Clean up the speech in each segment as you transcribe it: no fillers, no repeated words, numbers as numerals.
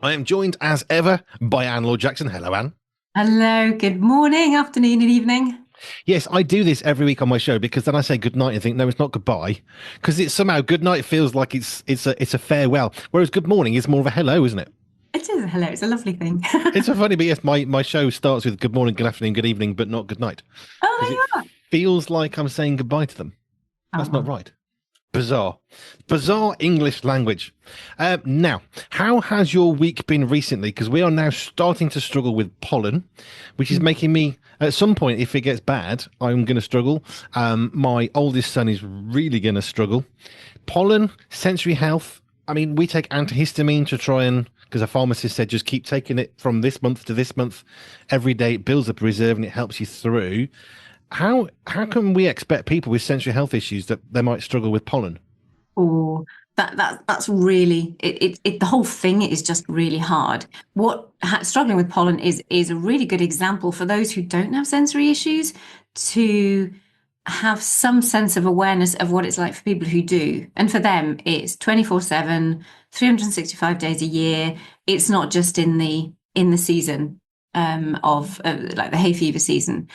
I am joined as ever by Anne Lord Jackson. Hello, Anne. Hello, good morning, afternoon, and evening. Yes, I do this every week on my show because then I say good night and think no, it's not goodbye because it's somehow good night feels like it's a farewell, whereas good morning is more of a hello, isn't it? It is hello, it's a lovely thing. It's so funny, but yes, my show starts with good morning, good afternoon, good evening, but not good night Oh, because there it you are. feels like I'm saying goodbye to them. That's not Oh, right. Bizarre. Bizarre English language. Now, how has your week been recently? Because we are now starting to struggle with pollen, which is mm. making me, at some point, if it gets bad, I'm going to struggle. My oldest son is really going to struggle. Pollen, sensory health. I mean, we take antihistamine to try and, because a pharmacist said just keep taking it from this month to this month. Every day it builds up a reserve and it helps you through. How can we expect people with sensory health issues that they might struggle with pollen? Oh, that's really the whole thing is just really hard. Struggling with pollen is a really good example for those who don't have sensory issues to have some sense of awareness of what it's like for people who do. And for them, it's 24/7, 365 days a year. It's not just in the season of like the hay fever season.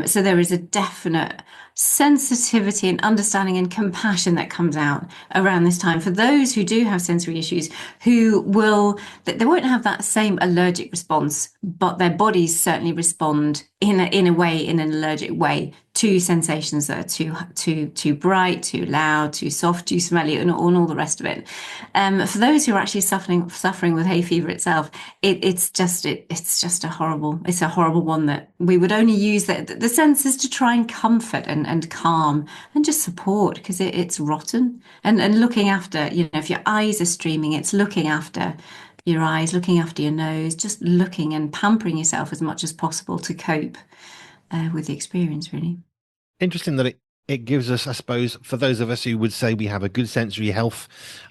So there is a definite sensitivity and understanding and compassion that comes out around this time for those who do have sensory issues who will they won't have that same allergic response, but their bodies certainly respond in an allergic way to sensations that are too bright, too loud, too soft, too smelly, and all the rest of it. For those who are actually suffering with hay fever itself, it's just a horrible one that we would only use the senses to try and comfort and calm and just support because it's rotten and looking after, if your eyes are streaming, it's looking after your eyes, looking after your nose, just looking and pampering yourself as much as possible to cope with the experience, really. Interesting that it gives us, I suppose, for those of us who would say we have a good sensory health,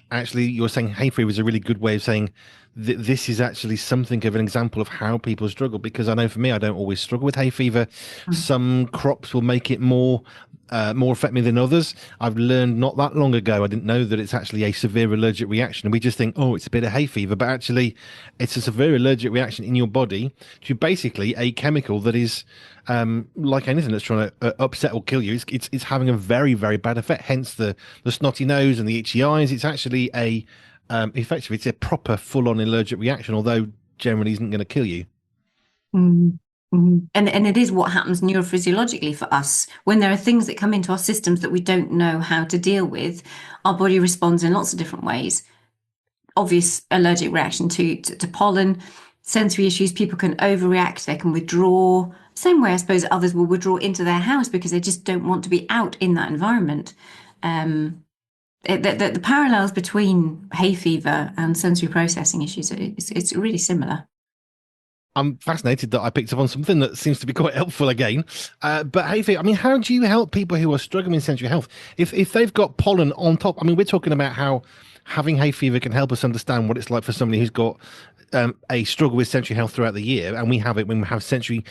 actually, you're saying hay fever is a really good way of saying this is actually something of an example of how people struggle. Because I know for me, I don't always struggle with hay fever. Mm. Some crops will make it more affect me than others. I've learned not that long ago. I didn't know that it's actually a severe allergic reaction. And we just think, oh, it's a bit of hay fever, but actually, it's a severe allergic reaction in your body to basically a chemical that is like anything that's trying to upset or kill you. It's having a very very bad effect. Hence the snotty nose and the itchy eyes. It's actually a effectively it's a proper full on allergic reaction, although generally isn't going to kill you. Mm. And it is what happens neurophysiologically for us when there are things that come into our systems that we don't know how to deal with. Our body responds in lots of different ways. Obvious allergic reaction to pollen, sensory issues. People can overreact. They can withdraw. Same way, I suppose, others will withdraw into their house because they just don't want to be out in that environment. Um, the parallels between hay fever and sensory processing issues, it's really similar. I'm fascinated that I picked up on something that seems to be quite helpful again. But hey, Fee, I mean, how do you help people who are struggling with sensory health if they've got pollen on top? I mean, we're talking about how having hay fever can help us understand what it's like for somebody who's got a struggle with sensory health throughout the year, and we have it when we have sensory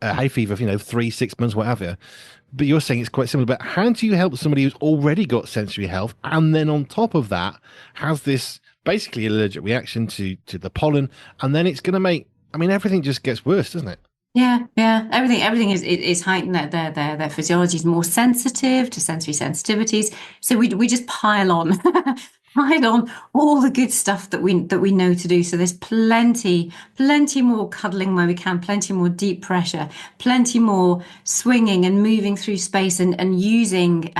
hay fever, 3, 6 months, whatever. But you're saying it's quite similar. But how do you help somebody who's already got sensory health, and then on top of that has this basically allergic reaction to the pollen, and then it's going to make I mean, everything just gets worse, doesn't it? Yeah, yeah. Everything is heightened. Their physiology is more sensitive to sensory sensitivities. So we just pile on, pile on all the good stuff that we know to do. So there's plenty more cuddling where we can, plenty more deep pressure, plenty more swinging and moving through space and using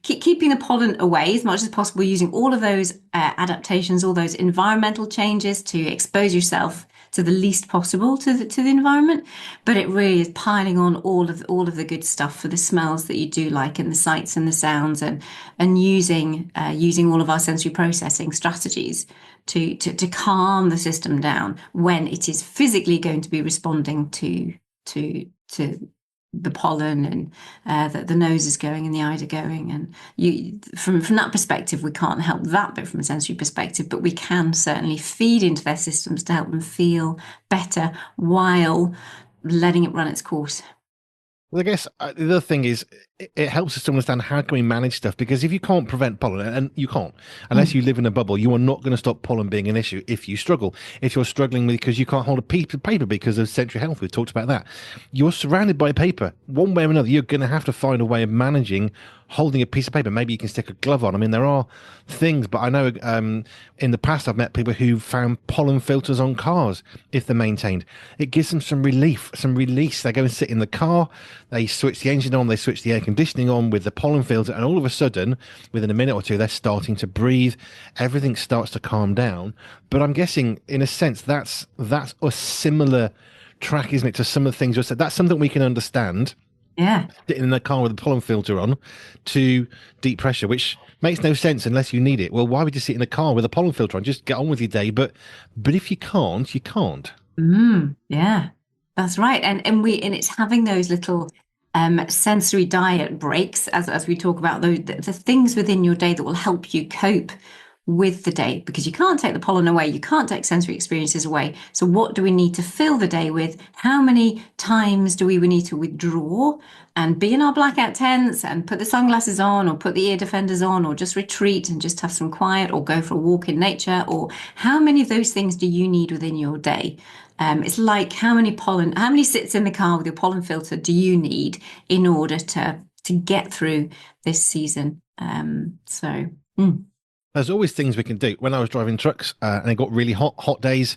keeping the pollen away as much as possible, using all of those adaptations, all those environmental changes to expose yourself to the least possible to the environment, but it really is piling on all of the good stuff for the smells that you do like and the sights and the sounds and using all of our sensory processing strategies to calm the system down when it is physically going to be responding to the pollen and that the nose is going and the eyes are going, and you from that perspective we can't help that bit from a sensory perspective, but we can certainly feed into their systems to help them feel better while letting it run its course. Well, I guess the other thing is it helps us to understand how can we manage stuff, because if you can't prevent pollen, and you can't unless Mm. you live in a bubble, you are not going to stop pollen being an issue if you struggle. If you're struggling with because you can't hold a piece of paper because of Century Health, we've talked about that. You're surrounded by paper. One way or another, you're going to have to find a way of managing holding a piece of paper. Maybe you can stick a glove on. I mean, there are things, but I know in the past I've met people who found pollen filters on cars if they're maintained. It gives them some relief, some release. They go and sit in the car, they switch the engine on, they switch the air conditioning on with the pollen filter, and all of a sudden, within a minute or two, they're starting to breathe. Everything starts to calm down. But I'm guessing, in a sense, that's a similar track, isn't it, to some of the things you said? That's something we can understand Yeah. sitting in a car with a pollen filter on to deep pressure, which makes no sense unless you need it. Well, why would you sit in a car with a pollen filter on? Just get on with your day. But if you can't, you can't. Yeah, that's right. And it's having those little sensory diet breaks as we talk about the things within your day that will help you cope with the day, because you can't take the pollen away, you can't take sensory experiences away. So what do we need to fill the day with? How many times do we need to withdraw and be in our blackout tents and put the sunglasses on or put the ear defenders on or just retreat and just have some quiet or go for a walk in nature? Or how many of those things do you need within your day? It's like how many sits in the car with your pollen filter do you need in order to get through this season? There's always things we can do. When I was driving trucks and it got really hot days,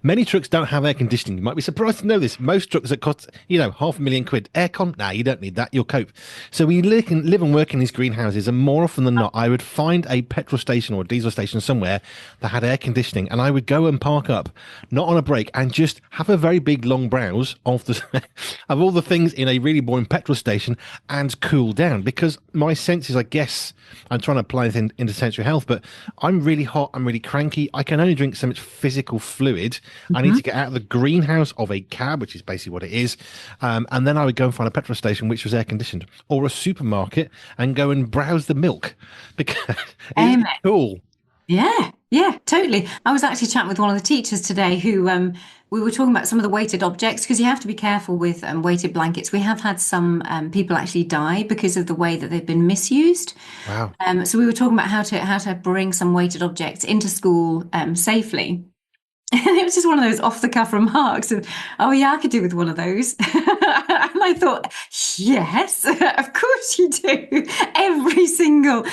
many trucks don't have air conditioning. You might be surprised to know this. Most trucks that cost, £500,000 aircon. Nah, you don't need that. You'll cope. So we live and work in these greenhouses, and more often than not, I would find a petrol station or a diesel station somewhere that had air conditioning, and I would go and park up, not on a break, and just have a very big long browse of the of all the things in a really boring petrol station and cool down, because my senses, I guess, I'm trying to apply it into sensory health, but I'm really hot. I'm really cranky. I can only drink so much physical fluid. I need Mhm. to get out of the greenhouse of a cab, which is basically what it is. And then I would go and find a petrol station which was air conditioned, or a supermarket and go and browse the milk because it's Amen. cool. Yeah, yeah, totally. I was actually chatting with one of the teachers today who we were talking about some of the weighted objects, because you have to be careful with weighted blankets. We have had some people actually die because of the way that they've been misused. Wow. So we were talking about how to bring some weighted objects into school safely. And it was just one of those off the cuff remarks of, oh yeah, I could do with one of those. And I thought, yes, of course you do. Every single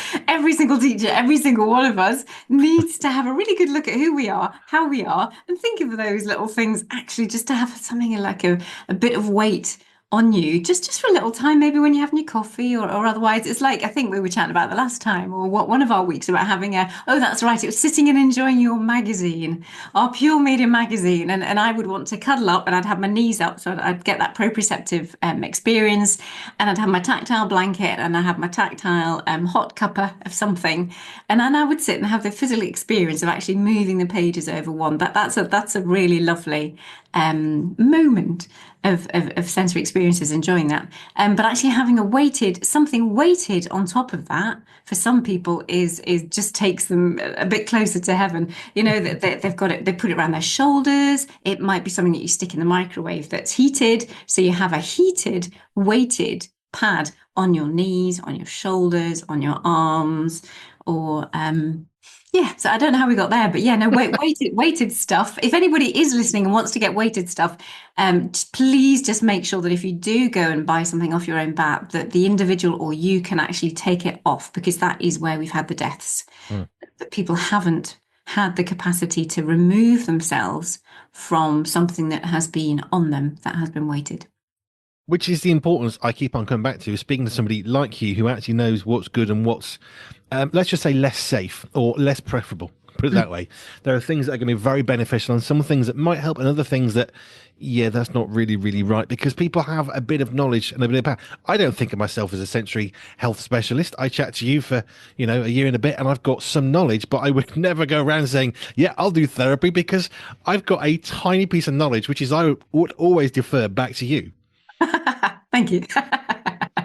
teacher, every single one of us needs to have a really good look at who we are, how we are, and think of those little things actually just to have something like a bit of weight on you just for a little time, maybe when you're having your coffee or otherwise. It's like, I think we were chatting about the last time, or what one of our weeks about having oh, that's right, it was sitting and enjoying your magazine, our Pure Media magazine. And I would want to cuddle up and I'd have my knees up so I'd get that proprioceptive experience, and I'd have my tactile blanket and I have my tactile hot cuppa of something. And then I would sit and have the physical experience of actually moving the pages over one. That's a really lovely moment of sensory experiences, enjoying that. But actually having something weighted on top of that for some people is just takes them a bit closer to heaven. You know that they've got it, they put it around their shoulders. It might be something that you stick in the microwave that's heated. So you have a heated, weighted pad on your knees, on your shoulders, on your arms, or yeah, so I don't know how we got there, but yeah, no, weighted stuff. If anybody is listening and wants to get weighted stuff, please just make sure that if you do go and buy something off your own bat, that the individual or you can actually take it off, because that is where we've had the deaths. Hmm. That people haven't had the capacity to remove themselves from something that has been on them, that has been weighted. Which is the importance I keep on coming back to, speaking to somebody like you who actually knows what's good and what's, let's just say, less safe or less preferable. Put it that way. There are things that are going to be very beneficial and some things that might help, and other things that, yeah, that's not really, really right, because people have a bit of knowledge and a bit of power. I don't think of myself as a sensory health specialist. I chat to you for, a year and a bit, and I've got some knowledge, but I would never go around saying, yeah, I'll do therapy, because I've got a tiny piece of knowledge, which is I would always defer back to you. Thank you.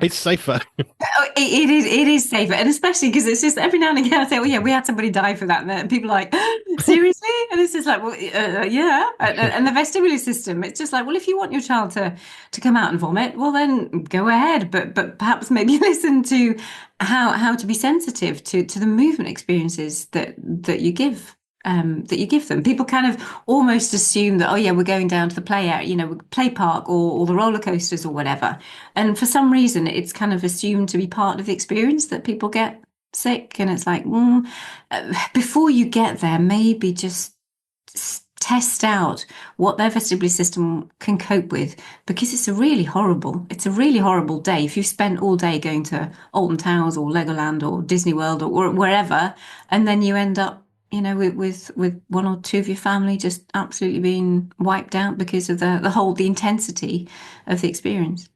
It's safer. Oh, it is safer, and especially because it's just every now and again I say, "Oh yeah, we had somebody die for that," and then people are like, "Seriously?" And it's just like, "Well, yeah." And the vestibular system, it's just like, well, if you want your child to come out and vomit, well, then go ahead, but perhaps maybe listen to how to be sensitive to the movement experiences that you give. That you give them. People kind of almost assume that, oh yeah, we're going down to the play area, play park or the roller coasters or whatever. And for some reason, it's kind of assumed to be part of the experience that people get sick. And it's like, before you get there, maybe just test out what their vestibular system can cope with, because it's a really horrible day. If you've spent all day going to Alton Towers or Legoland or Disney World or wherever, and then you end up with one or two of your family just absolutely being wiped out because of the intensity of the experience.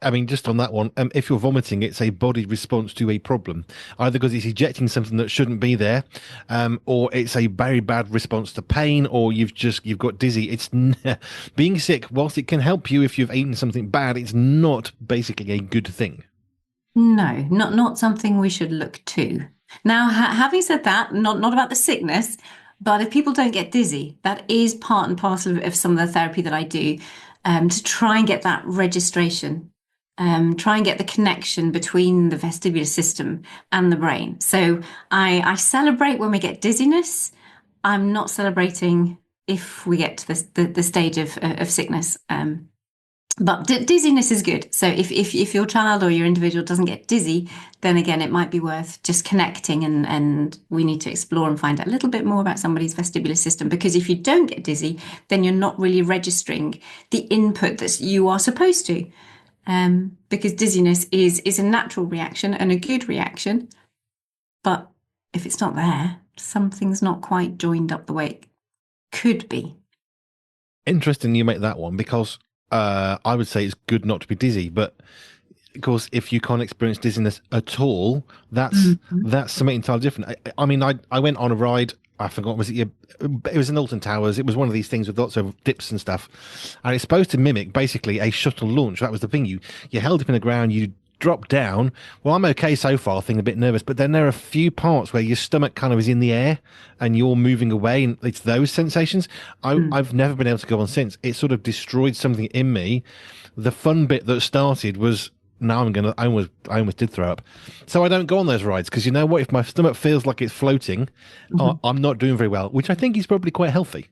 I mean, just on that one, if you're vomiting, it's a body response to a problem, either because it's ejecting something that shouldn't be there, or it's a very bad response to pain, or you've got dizzy. Being sick, whilst it can help you if you've eaten something bad, it's not basically a good thing. No, not something we should look to. Now, having said that, not about the sickness, but if people don't get dizzy, that is part and parcel of some of the therapy that I do, to try and get that registration, try and get the connection between the vestibular system and the brain. So I celebrate when we get dizziness. I'm not celebrating if we get to the stage of sickness. But dizziness is good. So if your child or your individual doesn't get dizzy, then again, it might be worth just connecting, and we need to explore and find out a little bit more about somebody's vestibular system. Because if you don't get dizzy, then you're not really registering the input that you are supposed to. Because dizziness is a natural reaction and a good reaction. But if it's not there, something's not quite joined up the way it could be. Interesting you make that one because I would say it's good not to be dizzy, but of course, if you can't experience dizziness at all, Mhm. that's something entirely different. I mean, I went on a ride. I forgot, was it? It was in Alton Towers. It was one of these things with lots of dips and stuff, and it's supposed to mimic basically a shuttle launch. That was the thing. You held up in the ground. You drop down. Well, I'm okay so far, feeling a bit nervous, but then there are a few parts where your stomach kind of is in the air and you're moving away, and it's those sensations. Mm. I've never been able to go on since. It sort of destroyed something in me. The fun bit that started was now I almost did throw up. So I don't go on those rides because you know what? If my stomach feels like it's floating, Mhm. I'm not doing very well, which I think is probably quite healthy.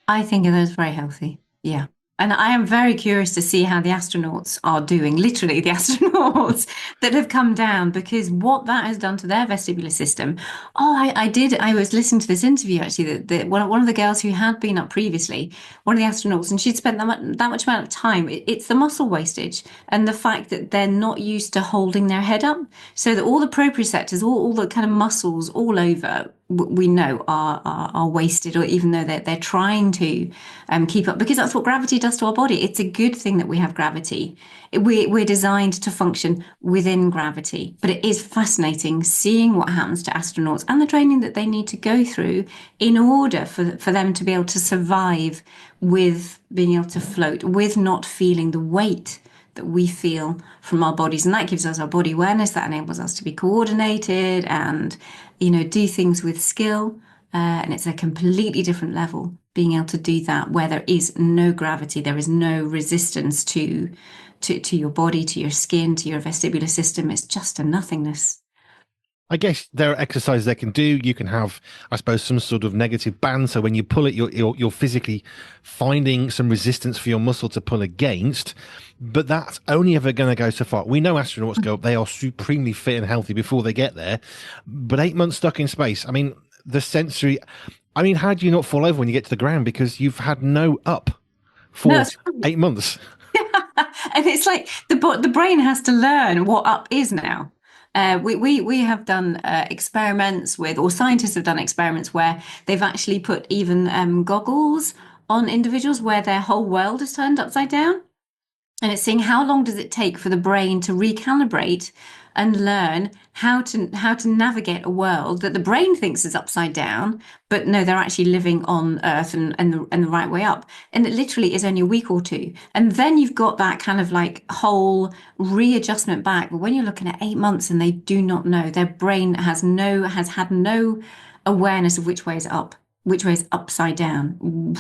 I think it is very healthy. Yeah. And I am very curious to see how the astronauts are doing, literally the astronauts that have come down, because what that has done to their vestibular system. Oh, I was listening to this interview actually that one of the girls who had been up previously, one of the astronauts, and she'd spent that much amount of time. It's the muscle wastage and the fact that they're not used to holding their head up. So that all the proprioceptors, all the kind of muscles all over, we know are wasted, or even though they're trying to keep up, because that's what gravity does to our body. It's a good thing that we have gravity. We're designed to function within gravity, but it is fascinating seeing what happens to astronauts and the training that they need to go through in order for them to be able to survive with being able to float, with not feeling the weight that we feel from our bodies. And that gives us our body awareness, that enables us to be coordinated and, do things with skill. And it's a completely different level being able to do that where there is no gravity, there is no resistance to your body, to your skin, to your vestibular system. It's just a nothingness. I guess there are exercises they can do. You can have, I suppose, some sort of negative band. So when you pull it, you're physically finding some resistance for your muscle to pull against. But that's only ever going to go so far. We know astronauts go up; they are supremely fit and healthy before they get there. But 8 months stuck in space. I mean, the sensory. I mean, how do you not fall over when you get to the ground because you've had no up No, for that's right. 8 months? And it's like the brain has to learn what up is now. We have done experiments with, or scientists have done experiments where they've actually put even goggles on individuals where their whole world is turned upside down. And it's seeing how long does it take for the brain to recalibrate and learn how to navigate a world that the brain thinks is upside down, but no, they're actually living on Earth and the right way up. And it literally is only a week or two. And then you've got that kind of like whole readjustment back. But when you're looking at 8 months and they do not know, their brain has had no awareness of which way is up, which way is upside down.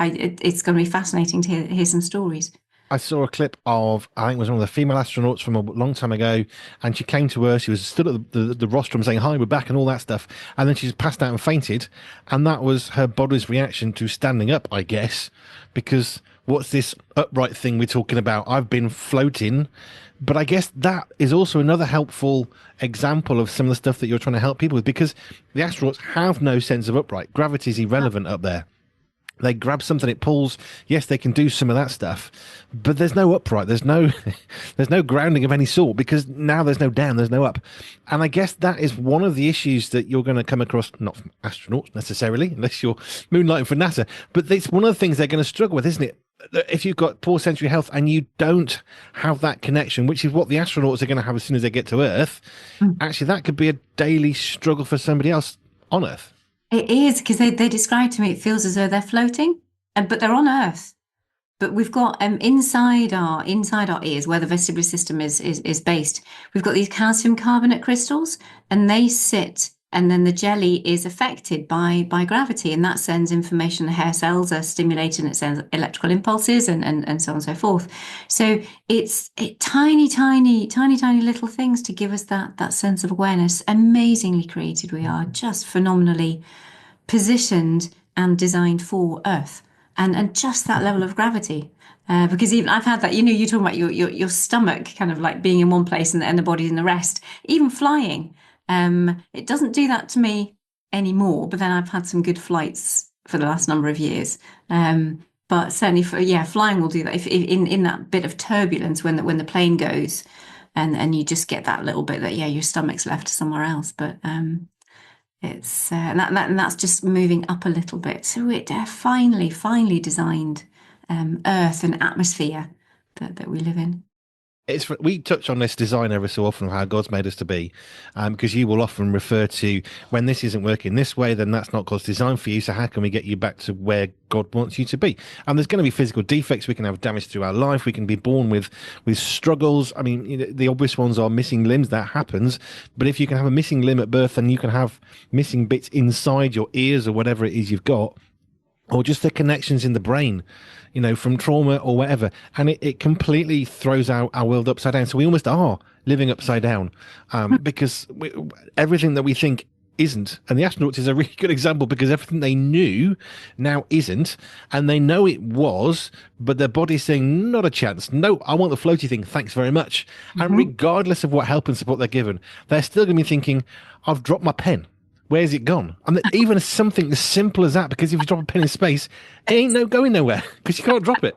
It's going to be fascinating to hear some stories. I saw a clip of, I think it was one of the female astronauts from a long time ago, and she came to Earth. She was stood at the rostrum saying, "Hi, we're back," and all that stuff. And then she just passed out and fainted. And that was her body's reaction to standing up, I guess, because what's this upright thing we're talking about? I've been floating. But I guess that is also another helpful example of some of the stuff that you're trying to help people with, because the astronauts have no sense of upright. Gravity is irrelevant up there. They grab something, it pulls. Yes, they can do some of that stuff, but there's no upright. There's no, there's no grounding of any sort, because now there's no down, there's no up. And I guess that is one of the issues that you're going to come across, not from astronauts necessarily, unless you're moonlighting for NASA, but it's one of the things they're going to struggle with, isn't it? If you've got poor sensory health and you don't have that connection, which is what the astronauts are going to have as soon as they get to Earth, actually, that could be a daily struggle for somebody else on Earth. It is because they describe to me it feels as though they're floating, and but they're on Earth. But we've got inside our ears where the vestibular system is based. We've got these calcium carbonate crystals, and they sit, and then the jelly is affected by gravity, and that sends information. The hair cells are stimulated, and it sends electrical impulses, and so on and so forth. So it's tiny little things to give us that sense of awareness. Amazingly created we are, just phenomenally positioned and designed for Earth, and just that level of gravity. Because even I've had that, you're talking about your stomach kind of like being in one place and the body's in the rest. Even flying, it doesn't do that to me anymore. But then I've had some good flights for the last number of years. But certainly for yeah, flying will do that. If in that bit of turbulence when the plane goes, and you just get that little bit that yeah, your stomach's left somewhere else. But it's and that's just moving up a little bit. So it finely designed Earth and atmosphere that we live in. We touch on this design ever so often of how God's made us to be, because you will often refer to when this isn't working this way, then that's not God's design for you. So how can we get you back to where God wants you to be? And there's going to be physical defects. We can have damage through our life. We can be born with struggles. I mean, the obvious ones are missing limbs. That happens. But if you can have a missing limb at birth, then you can have missing bits inside your ears or whatever it is you've got, or just the connections in the brain, from trauma or whatever. And it completely throws our world upside down. So we almost are living upside down, because everything that we think isn't. And the astronauts is a really good example, because everything they knew now isn't. And they know it was, but their body's saying, not a chance. No, I want the floaty thing. Thanks very much. And regardless of what help and support they're given, they're still going to be thinking, I've dropped my pen. Where's it gone? And even something as simple as that, because if you drop a pen in space, it ain't no going nowhere because you can't drop it.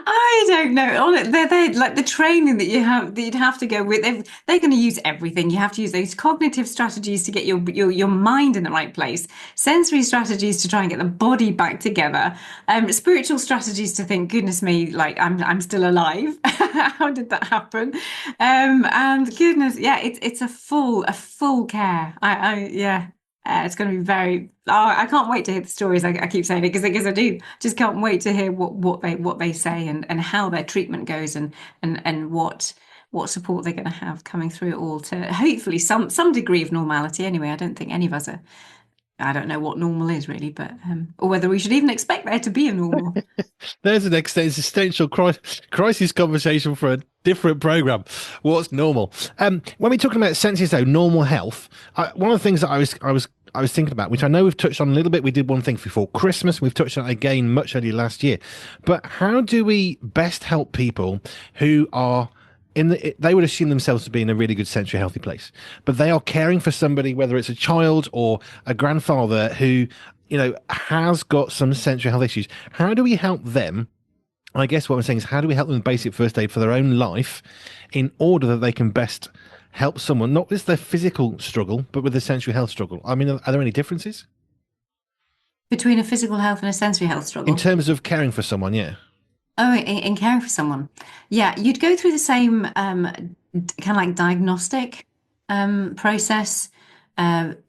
I don't know. They're like the training that you'd have to go with. They're going to use everything. You have to use those cognitive strategies to get your mind in the right place, sensory strategies to try and get the body back together, spiritual strategies to think, goodness me, like I'm still alive. How did that happen? And goodness, yeah, it's a full care. Yeah. It's going to be very. Oh, I can't wait to hear the stories. I keep saying it because I do. Just can't wait to hear what they say and how their treatment goes and what support they're going to have coming through it all to hopefully some degree of normality. Anyway, I don't think any of us are. I don't know what normal is really, but or whether we should even expect there to be a normal. There's an existential crisis conversation for a different program. What's normal? When we're talking about senses, though, normal health. One of the things that I was thinking about, which I know we've touched on a little bit. We did one thing before Christmas. We've touched on it again much earlier last year. But how do we best help people who are they would assume themselves to be in a really good sensory healthy place, but they are caring for somebody, whether it's a child or a grandfather who, has got some sensory health issues. How do we help them? I guess what I'm saying is, how do we help them with basic first aid for their own life in order that they can best help someone, not with their physical struggle, but with the sensory health struggle? I mean, are there any differences? Between a physical health and a sensory health In struggle. terms of caring for someone, yeah. Oh, in caring for someone. Yeah, you'd go through the same kind of like diagnostic process.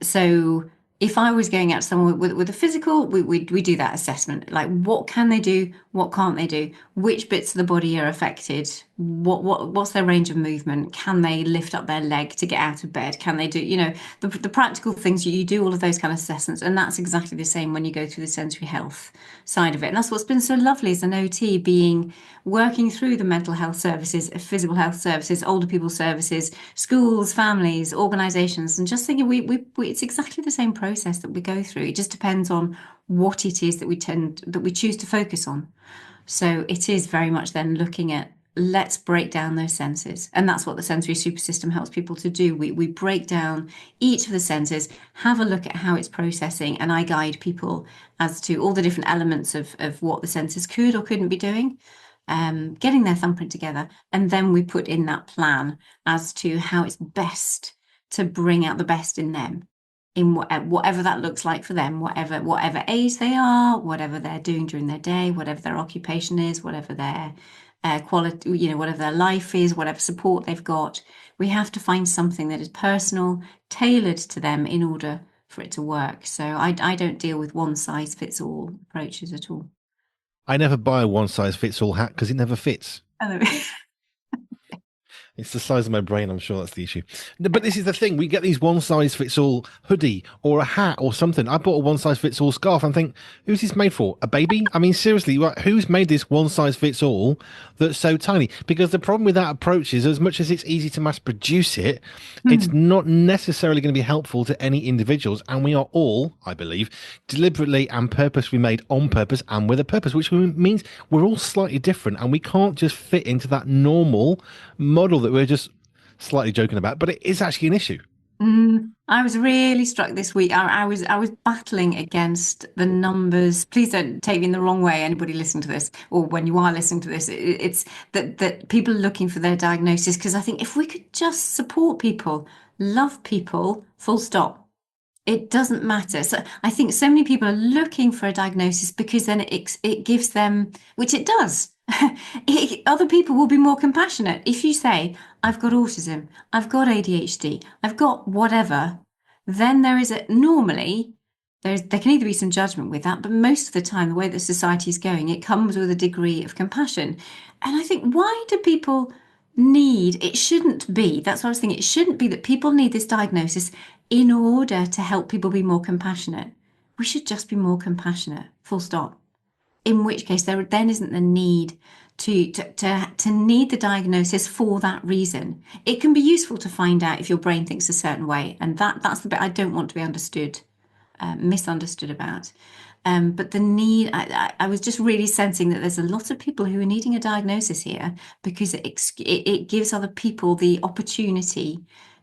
So if I was going out to someone with a physical, we do that assessment. Like what can they do? What can't they do? Which bits of the body are affected? What's their range of movement? Can they lift up their leg to get out of bed? Can they do, the practical things you do all of those kind of assessments, and that's exactly the same when you go through the sensory health side of it. And that's what's been so lovely as an OT being working through the mental health services, physical health services, older people services, schools, families, organizations, and just thinking we it's exactly the same process that we go through. It just depends on what it is that we choose to focus on. So it is very much then looking at let's break down those senses. And that's what the sensory super system helps people to do. We break down each of the senses, have a look at how it's processing, and I guide people as to all the different elements of what the senses could or couldn't be doing, getting their thumbprint together. And then we put in that plan as to how it's best to bring out the best in them in whatever that looks like for them, whatever age they are, whatever they're doing during their day, whatever their occupation is, whatever their quality, whatever their life is, whatever support they've got. We have to find something that is personal, tailored to them in order for it to work. So I don't deal with one size fits all approaches at all. I never buy a one size fits all hat because it never fits. It's the size of my brain. I'm sure that's the issue. But this is the thing. We get these one size fits all hoodie or a hat or something. I bought a one size fits all scarf and think, who's this made for? A baby? I mean, seriously, who's made this one size fits all that's so tiny? Because the problem with that approach is as much as it's easy to mass produce it, it's Mm. not necessarily going to be helpful to any individuals. And we are all, I believe, deliberately and purposely made on purpose and with a purpose, which means we're all slightly different and we can't just fit into that normal model that we're just slightly joking about, but it is actually an issue. I was really struck this week. I was battling against the numbers. Please don't take me in the wrong way, anybody listening to this, or when you are listening to this, it's that people are looking for their diagnosis because I think if we could just support people, love people, full stop. It doesn't matter. So I think so many people are looking for a diagnosis because then it gives them, which it does. Other people will be more compassionate. If you say, I've got autism, I've got ADHD, I've got whatever, then normally there can either be some judgment with that, but most of the time, the way that society is going, it comes with a degree of compassion. And I think, why do people it shouldn't be, that's what I was thinking, it shouldn't be that people need this diagnosis in order to help people be more compassionate. We should just be more compassionate, full stop. In which case, there then isn't the need to need the diagnosis for that reason. It can be useful to find out if your brain thinks a certain way, and that's the bit I don't want to be misunderstood about. But the need, I was just really sensing that there's a lot of people who are needing a diagnosis here because it gives other people the opportunity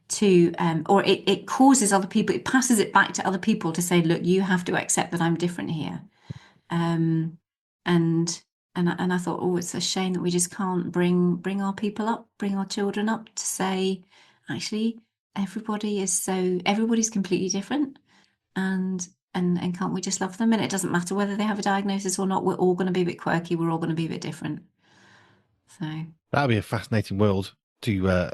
to, or it causes other people, it passes it back to other people to say, look, you have to accept that I'm different here. Um, and and I thought, oh, it's a shame that we just can't bring our people up, bring our children up to say, actually, everybody's completely different, and can't we just love them? And it doesn't matter whether they have a diagnosis or not. We're all going to be a bit quirky. We're all going to be a bit different. So, That'd be a fascinating world to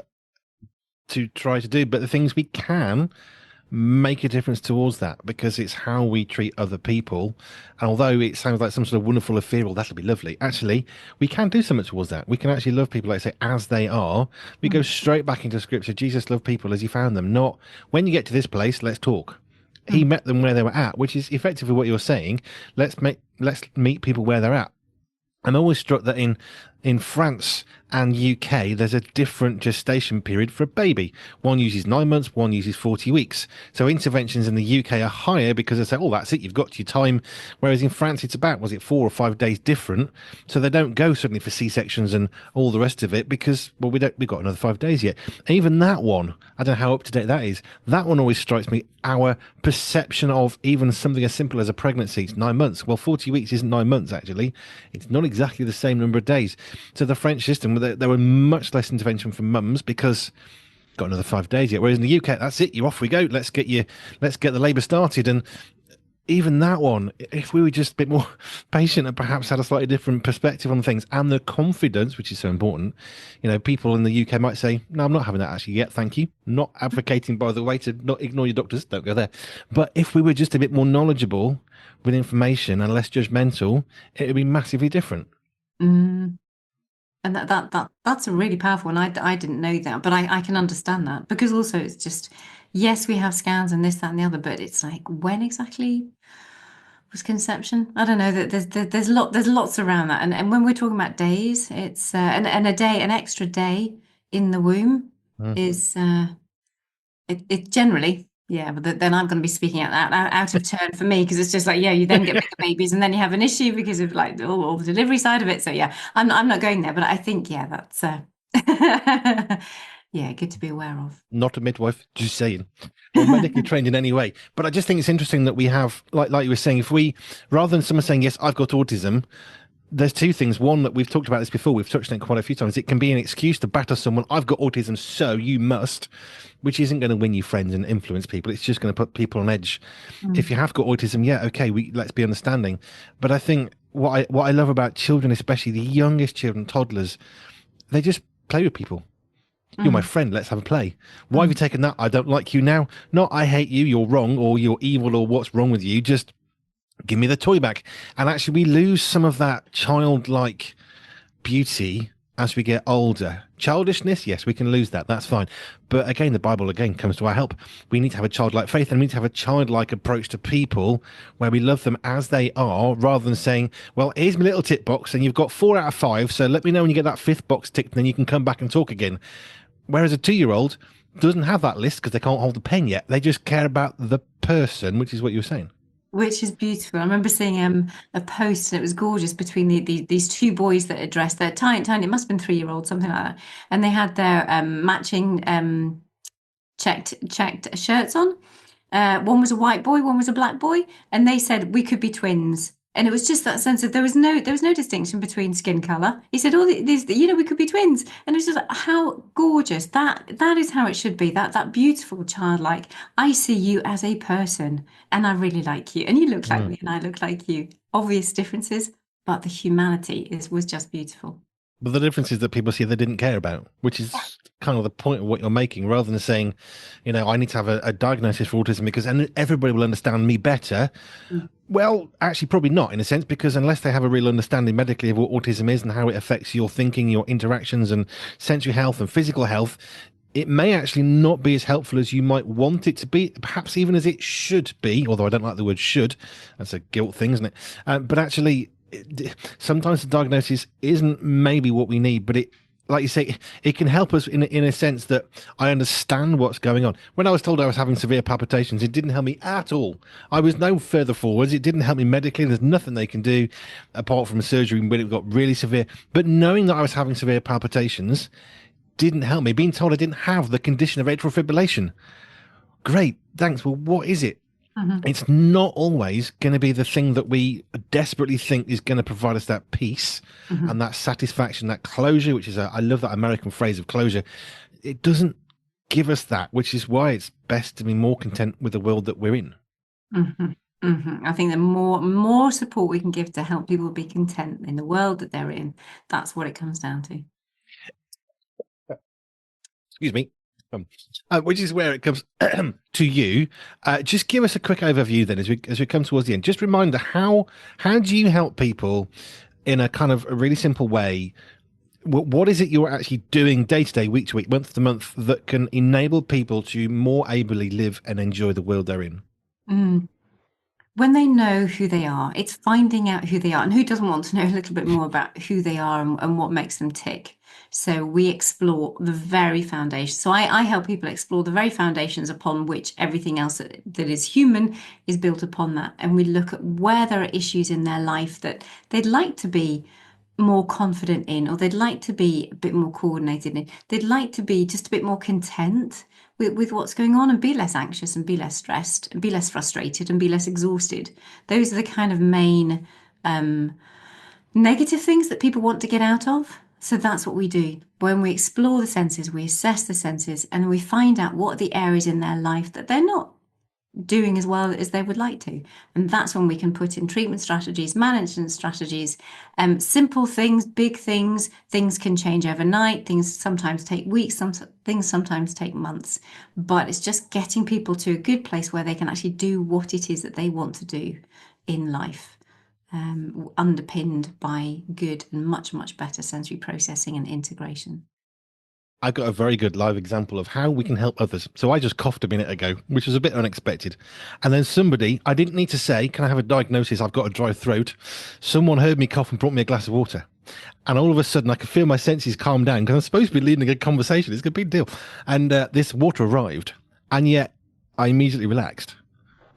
try to do. But the things we can make a difference towards that because it's how we treat other people. And although it sounds like some sort of wonderful ethereal, that'll be lovely. Actually, we can do something towards that. We can actually love people, like say, as they are. We go straight back into scripture. Jesus loved people as he found them, not when you get to this place, let's talk. He met them where they were at, which is effectively what you're saying. Let's meet people where they're at. I'm always struck that in France and UK, there's a different gestation period for a baby. One uses 9 months, one uses 40 weeks. So interventions in the UK are higher because they say, oh, that's it, you've got your time. Whereas in France, it's about, was it 4 or 5 days different? So they don't go suddenly for C-sections and all the rest of it because, well, we've got another 5 days yet. And even that one, I don't know how up to date that is. That one always strikes me, our perception of even something as simple as a pregnancy. It's 9 months. Well, 40 weeks isn't 9 months, actually. It's not exactly the same number of days. So the French system, there were much less intervention from mums because got another 5 days yet. Whereas in the UK, that's it. You're off we go. Let's get the labour started. And even that one, if we were just a bit more patient and perhaps had a slightly different perspective on things and the confidence, which is so important, people in the UK might say, no, I'm not having that actually yet. Thank you. Not advocating, by the way, to not ignore your doctors. Don't go there. But if we were just a bit more knowledgeable with information and less judgmental, it would be massively different. Mm. And that's a really powerful one. I didn't know that, but I can understand that because also it's just, yes, we have scans and this, that, and the other, but it's like when exactly was conception? I don't know that there's lots around that. And when we're talking about days, it's and a day, an extra day in the womb Mm. is it generally, yeah, but then I'm going to be speaking out of turn for me because it's just like, yeah, you then get bigger babies and then you have an issue because of like all the delivery side of it. So yeah, I'm not going there, but I think yeah, that's yeah, good to be aware of. Not a midwife, just saying, or medically trained in any way. But I just think it's interesting that we have, like you were saying, if we, rather than someone saying, yes, I've got autism, there's two things. One, that we've talked about this before, we've touched on it quite a few times. It can be an excuse to batter someone. I've got autism, so you must, which isn't going to win you friends and influence people. It's just going to put people on edge. If Mm, you have got autism, yeah, okay, let's be understanding. But I think what I love about children, especially the youngest children, toddlers, they just play with people. You're my mm, friend. Let's have a play. Why have you mm, taken that? I don't like you now. Not I hate you. You're wrong, or you're evil, or what's wrong with you. Just give me the toy back. And actually, we lose some of that childlike beauty as we get older. Childishness, yes, we can lose that. That's fine. But again, the Bible again comes to our help. We need to have a childlike faith and we need to have a childlike approach to people where we love them as they are rather than saying, well, here's my little tick box and you've got 4 out of 5. So let me know when you get that fifth box ticked and then you can come back and talk again. Whereas a 2-year-old doesn't have that list because they can't hold the pen yet. They just care about the person, which is what you were saying. which is beautiful. I remember seeing a post and it was gorgeous between these two boys that are dressed. They're tiny, tiny. It must have been 3-year-olds, something like that. And they had their matching checked shirts on. One was a white boy, one was a black boy, and they said we could be twins. And it was just that sense of there was no distinction between skin color. He said, "Oh, these, we could be twins," and it was just like, how gorgeous that is how it should be. That beautiful childlike. I see you as a person, and I really like you, and you look like Mm. me, and I look like you. Obvious differences, but the humanity was just beautiful. But the difference is that people see they didn't care about, which is kind of the point of what you're making, rather than saying, I need to have a diagnosis for autism because and everybody will understand me better. Mm, Well, actually, probably not in a sense, because unless they have a real understanding medically of what autism is and how it affects your thinking, your interactions, and sensory health and physical health, it may actually not be as helpful as you might want it to be, perhaps even as it should be. Although I don't like the word should, that's a guilt thing, isn't it? But actually, sometimes the diagnosis isn't maybe what we need, but it, like you say, it can help us in a sense that I understand what's going on. When I was told I was having severe palpitations, it didn't help me at all. I was no further forwards. It didn't help me medically. There's nothing they can do apart from surgery when it got really severe. But knowing that I was having severe palpitations didn't help me. Being told I didn't have the condition of atrial fibrillation. Great, thanks. Well, what is it? mhm, It's not always going to be the thing that we desperately think is going to provide us that peace and mhm, that satisfaction, that closure, which is I love that American phrase of closure. It doesn't give us that, which is why it's best to be more content with the world that we're in. mhm, mhm. I think the more support we can give to help people be content in the world that they're in, that's what it comes down to. Excuse me. Which is where it comes to you. Just give us a quick overview then, as we come towards the end. Just reminder how do you help people in a kind of a really simple way? What is it you're actually doing day to day, week to week, month to month that can enable people to more ably live and enjoy the world they're in? Mm. When they know who they are, it's finding out who they are. And who doesn't want to know a little bit more about who they are and what makes them tick? So we explore the very foundation. So I help people explore the very foundations upon which everything else that is human is built upon that. And we look at where there are issues in their life that they'd like to be more confident in, or they'd like to be a bit more coordinated in. They'd like to be just a bit more content with what's going on and be less anxious and be less stressed and be less frustrated and be less exhausted. Those are the kind of main negative things that people want to get out of. So that's what we do. When we explore the senses, we assess the senses and we find out what are the areas in their life that they're not doing as well as they would like to. And that's when we can put in treatment strategies, management strategies, simple things, big things. Things can change overnight. Things sometimes take weeks, some things sometimes take months. But it's just getting people to a good place where they can actually do what it is that they want to do in life. Underpinned by good and much, much better sensory processing and integration. I've got a very good live example of how we can help others. So I just coughed a minute ago, which was a bit unexpected. And then somebody, I didn't need to say, can I have a diagnosis? I've got a dry throat. Someone heard me cough and brought me a glass of water. And all of a sudden, I could feel my senses calm down because I'm supposed to be leading a conversation. It's a big deal. And this water arrived. And yet I immediately relaxed.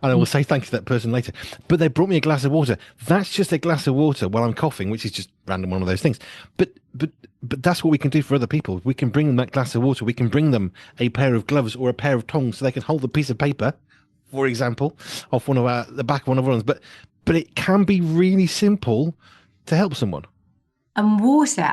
And I will say thank you to that person later. But they brought me a glass of water. That's just a glass of water while I'm coughing, which is just random, one of those things. But that's what we can do for other people. We can bring them that glass of water. We can bring them a pair of gloves or a pair of tongs so they can hold a piece of paper, for example, off the back of one of our ones. But it can be really simple to help someone. And water,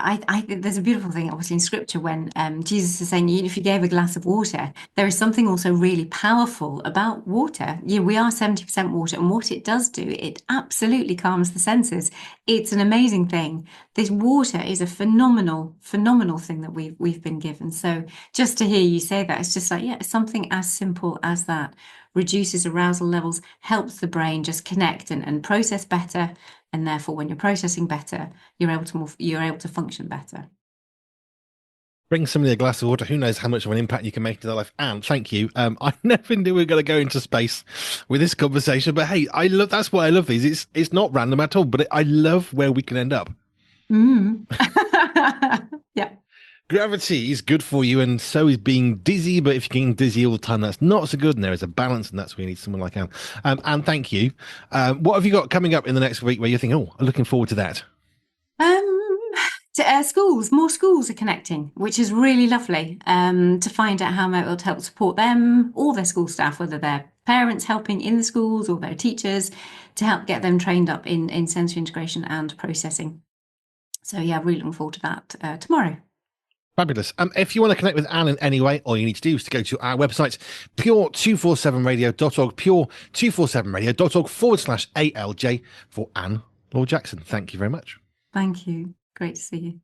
there's a beautiful thing, obviously, in scripture when Jesus is saying, if you gave a glass of water, there is something also really powerful about water. Yeah, we are 70% water, and what it does do, it absolutely calms the senses. It's an amazing thing. This water is a phenomenal, phenomenal thing that we've been given. So just to hear you say that, it's just like, yeah, something as simple as that reduces arousal levels, helps the brain just connect and process better. And therefore, when you're processing better, you're able to function better. Bring somebody a glass of water. Who knows how much of an impact you can make to their life? And thank you. I never knew we were going to go into space with this conversation, but hey, I love. That's why I love these. It's not random at all, but I love where we can end up. Mm. Yeah. Gravity is good for you, and so is being dizzy. But if you're getting dizzy all the time, that's not so good. And there is a balance, and that's where you need someone like Anne. And thank you. What have you got coming up in the next week where you're thinking, oh, I'm looking forward to that? Schools, more schools are connecting, which is really lovely to find out how it will help support them, all their school staff, whether they're parents helping in the schools or their teachers, to help get them trained up in sensory integration and processing. So yeah, really looking forward to that tomorrow. Fabulous. If you want to connect with Anne in any way, all you need to do is to go to our website, pure247radio.org, pure247radio.org/ALJ for Anne Laure Jackson. Thank you very much. Thank you. Great to see you.